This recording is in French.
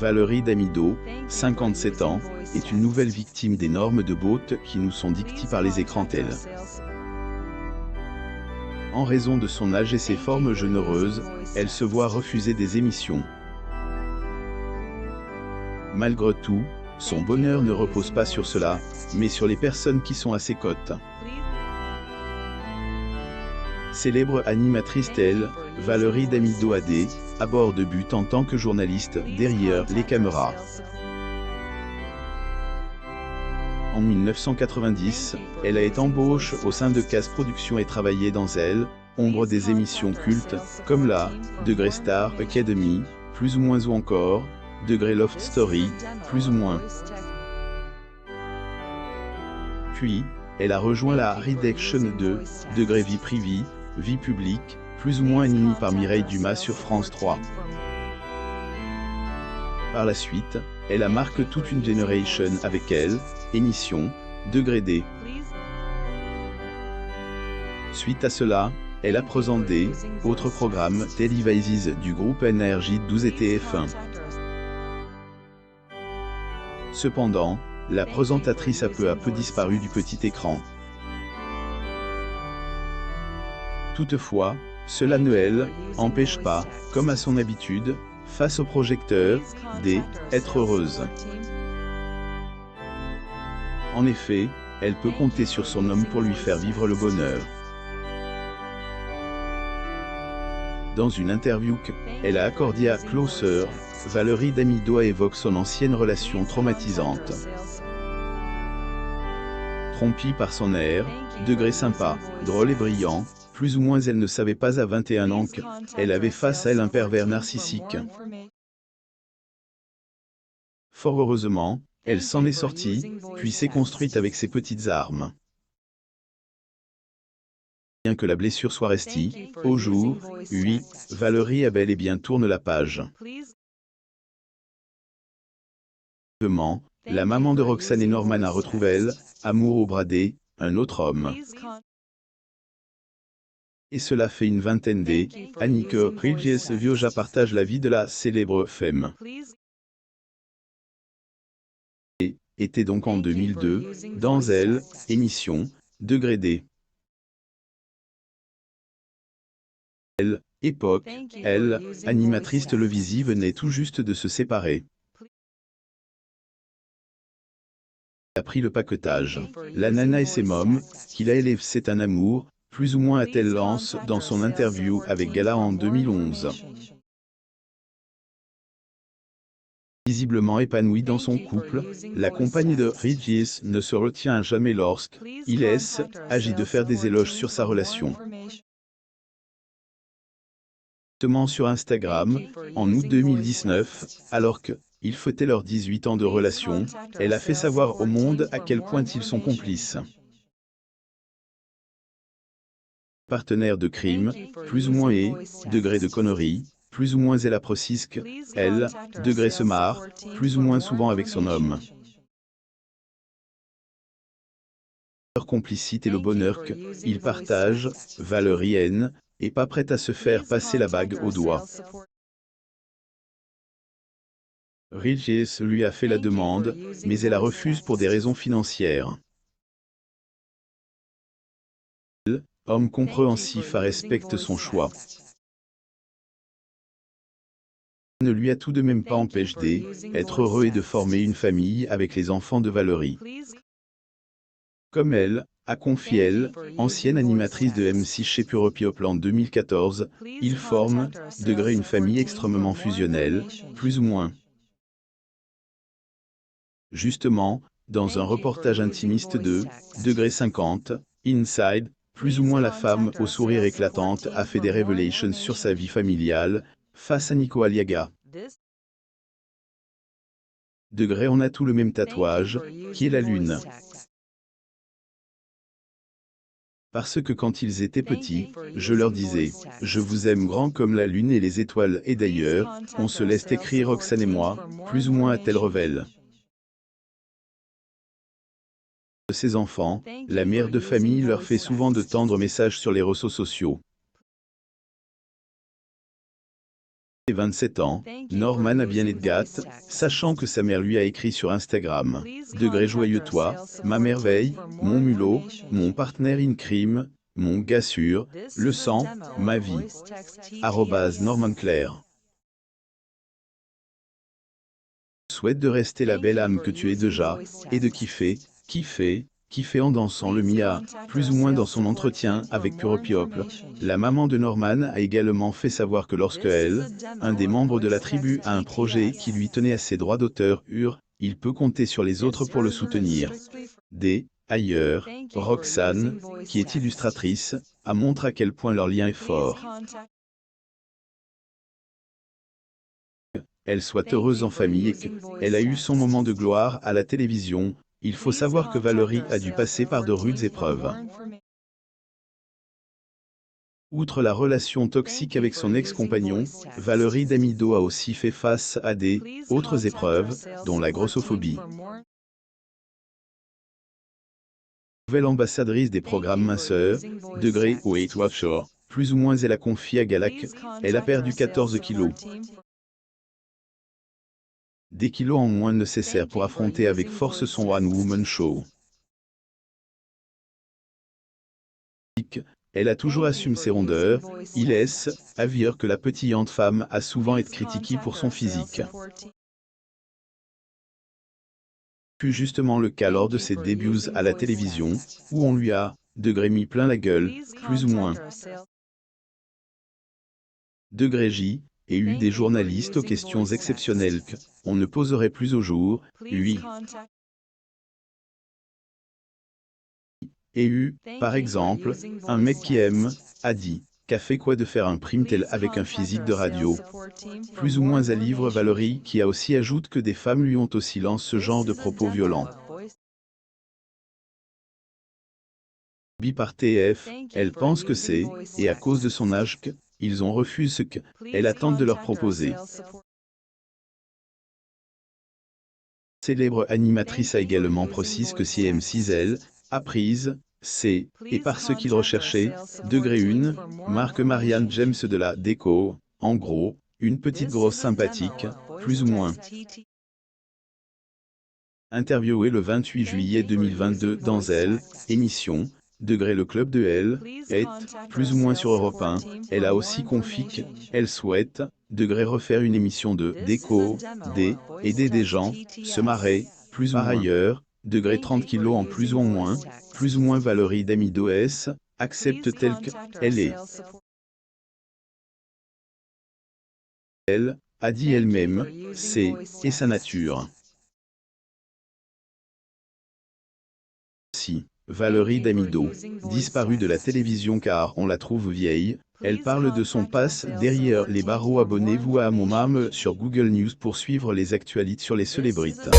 Valérie Damido, 57 ans, est une nouvelle victime des normes de beauté qui nous sont dictées par les écrans télé. En raison de son âge et ses formes généreuses, elle se voit refuser des émissions. Malgré tout, son bonheur ne repose pas sur cela, mais sur les personnes qui sont à ses côtés. Célèbre animatrice telle, Valérie Damido AD, à bord de but en tant que journaliste, derrière les caméras. En 1990, elle a été embauchée au sein de Case Productions et travaillé dans elle, ombre des émissions cultes, comme la Degré Star Academy, plus ou moins ou encore, Degré Love Story, plus ou moins. Puis, elle a rejoint la rédaction de Degré Vie Privée, Vie Publique, plus ou moins animée par Mireille Dumas sur France 3. Par la suite, elle a marqué toute une génération avec elle, émission, Degré D. Suite à cela, elle a présenté autres programmes télévisés du groupe NRJ12 et TF1. Cependant, la présentatrice a peu à peu disparu du petit écran. Toutefois, cela ne l'empêche pas, comme à son habitude, face au projecteur, d'être heureuse. En effet, elle peut compter sur son homme pour lui faire vivre le bonheur. Dans une interview qu'elle a accordée à Closer, Valérie Damido évoque son ancienne relation traumatisante. Trompée par son air, degré sympa, drôle et brillant, plus ou moins elle ne savait pas à 21 ans qu'elle avait face à elle un pervers narcissique. Fort heureusement, elle s'en est sortie, puis s'est construite avec ses petites armes. Bien que la blessure soit restée, au jour 8, Valérie a bel et bien tourne la page. La maman de Roxane et Norman a retrouvé elle, amour au bradé, un autre homme. Et cela fait une vingtaine d'années que Regis Vioja partage la vie de la célèbre femme. Et était donc en 2002, dans elle, émission, Degré D. Époque, elle, animatrice télévisive venait tout juste de se séparer. A pris le paquetage. La nana et ses mômes, qu'il a élève c'est un amour, plus ou moins a-t-elle lance dans son interview avec Gala en 2011. Visiblement épanouie dans son couple, la compagne de Regis ne se retient jamais lorsqu'il agit de faire des éloges sur sa relation. Justement sur Instagram, en août 2019, alors qu'ils fêtaient leurs 18 ans de relation, elle a fait savoir au monde à quel point ils sont complices. Partenaire de crime, plus ou moins degré de connerie, plus ou moins elle a précise elle, degré se marre, plus ou moins souvent avec son homme. Leur complicité et le bonheur qu'ils partagent, Valérie est pas prête à se faire passer la bague au doigt. Regis lui a fait la demande, mais elle a refusé pour des raisons financières. Homme compréhensif respecte son choix. Ne lui a tout de même pas empêché d'être heureux et de former une famille avec les enfants de Valérie. Comme elle, a confié elle, ancienne animatrice de M6 chez Pure People en 2014, ils forment, degré une famille extrêmement fusionnelle, plus ou moins. Justement, dans un reportage intimiste de Degré 50, Inside, plus ou moins la femme au sourire éclatante a fait des révélations sur sa vie familiale, face à Nico Aliaga. Degré on a tout le même tatouage, qui est la lune. Parce que quand ils étaient petits, je leur disais, je vous aime grand comme la lune et les étoiles et d'ailleurs, on se laisse écrire Roxane et moi, plus ou moins a-t-elle révèle. De ses enfants, la mère de famille leur fait souvent de tendres messages sur les réseaux sociaux. 27 ans, Norman a bien Edgat, sachant que sa mère lui a écrit sur Instagram. Degré joyeux toi, ma merveille, mon mulot, mon partenaire in crime, mon gars sûr, le sang, ma vie. Norman Claire. Souhaite de rester la belle âme que tu es déjà, et de kiffer en dansant le Mia, plus ou moins dans son entretien avec Pure People. La maman de Norman a également fait savoir que lorsque elle, un des membres de la tribu, a un projet qui lui tenait à ses droits d'auteur, il peut compter sur les autres pour le soutenir. Ailleurs, Roxane, qui est illustratrice, a montré à quel point leur lien est fort. Elle soit heureuse en famille et qu'elle a eu son moment de gloire à la télévision. Il faut savoir que Valérie a dû passer par de rudes épreuves. Outre la relation toxique avec son ex-compagnon, Valérie Damido a aussi fait face à des autres épreuves, dont la grossophobie. Nouvelle ambassadrice des programmes minceurs, degré Weight Watcher, plus ou moins elle a confié à Galac, elle a perdu 14 kilos. Des kilos en moins nécessaires pour affronter avec force son One Woman Show. Elle a toujours assumé ses rondeurs, il laisse à dire que la pétillante femme a souvent été critiquée pour son physique. Fut justement le cas lors de ses débuts à la télévision, où on lui a mis plein la gueule, plus ou moins. J, et eu des journalistes aux questions exceptionnelles qu'on ne poserait plus au jour, lui. Par exemple, un mec qui aime, a dit, qu'a fait quoi de faire un prime tel avec un physique de radio. Plus ou moins à livre Valérie qui a aussi ajoute que des femmes lui ont aussi lancé ce genre de propos violents. Par TF, elle pense que c'est, et à cause de son âge ils ont refusé ce qu'elle attend de leur proposer. Célèbre animatrice a également précisé que si M6 elle, a prise, c'est, et par ce qu'il recherchait, degré 1, marque Marianne James de la déco, en gros, une petite grosse sympathique, plus ou moins. Interviewée le 28 juillet 2022 dans Elle, émission, degré le club de Elle, est, plus ou moins sur Europe 1, elle a aussi confié qu'elle souhaite, degré refaire une émission de déco, aider des gens, se marrer, plus ou moins. Par ailleurs, degré 30 kilos en plus ou en moins, plus ou moins Valérie Damido S, accepte telle qu'elle est. Elle a dit elle-même, c'est, et sa nature. Si, Valérie Damido, disparue de la télévision car on la trouve vieille, elle parle de son passe derrière les barreaux. Abonnez-vous à mon mame sur Google News pour suivre les actualités sur les célébrités.